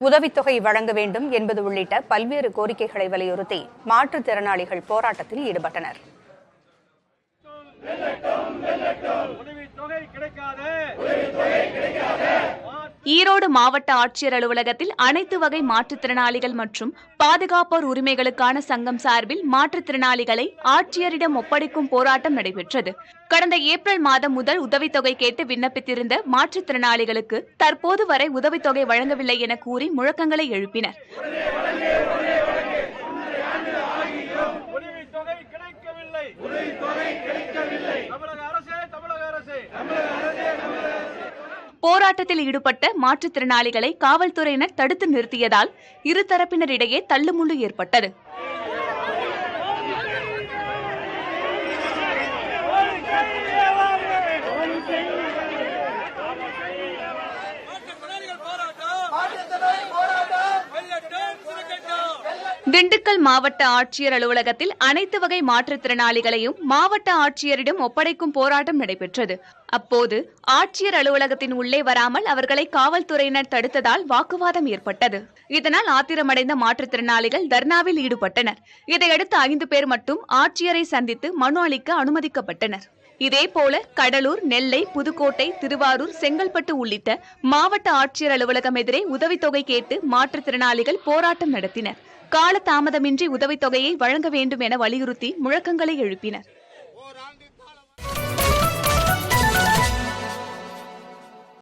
உதவித்தொகை வழங்க வேண்டும் என்பது உள்ளிட்ட பல்வேறு கோரிக்கைகளை வலியுறுத்தி மாற்றுத்திறனாளிகள் போராட்டத்தில் ஈடுபட்டனர். ஈரோடு மாவட்ட ஆட்சியர் அலுவலகத்தில் அனைத்து வகை மாற்றுத்திறனாளிகள் மற்றும் பாதுகாப்போர் உரிமைகளுக்கான சங்கம் சார்பில் மாற்றுத்திறனாளிகளை ஆட்சியரிடம் ஒப்படைக்கும் போராட்டம் நடைபெற்றது. கடந்த ஏப்ரல் மாதம் முதல் உதவித்தொகை கேட்டு விண்ணப்பித்திருந்த மாற்றுத்திறனாளிகளுக்கு தற்போது வரை உதவித்தொகை வழங்கவில்லை என கூறி முழக்கங்களை எழுப்பினர். போராட்டத்தில் ஈடுபட்ட மாற்றுத்திறனாளிகளை காவல்துறையினர் தடுத்து நிறுத்தியதால் இருதரப்பினரிடையே தள்ளுமுள்ளு ஏற்பட்டது. திண்டுக்கல் மாவட்ட ஆட்சியர் அலுவலகத்தில் அனைத்து வகை மாற்றுத்திறனாளிகளையும் மாவட்ட ஆட்சியரிடம் ஒப்படைக்கும் போராட்டம் நடைபெற்றது. அப்போது ஆட்சியர் அலுவலகத்தின் உள்ளே வராமல் அவர்களை காவல்துறையினர் தடுத்ததால் வாக்குவாதம் ஏற்பட்டது. இதனால் ஆத்திரமடைந்த மாற்றுத்திறனாளிகள் தர்ணாவில் ஈடுபட்டனர். இதையடுத்து 5 பேர் மட்டும் ஆட்சியரை சந்தித்து மனு அளிக்க அனுமதிக்கப்பட்டனர். இதேபோல கடலூர், நெல்லை, புதுக்கோட்டை, திருவாரூர், செங்கல்பட்டு உள்ளிட்ட மாவட்ட ஆட்சியர் அலுவலகம் எதிரே உதவித்தொகை கேட்டு மாற்றுத்திறனாளிகள் போராட்டம் நடத்தினர். கால தாமதமின்றி உதவித்தொகையை வழங்க வேண்டும் என வலியுறுத்தி முழக்கங்களை எழுப்பினர்.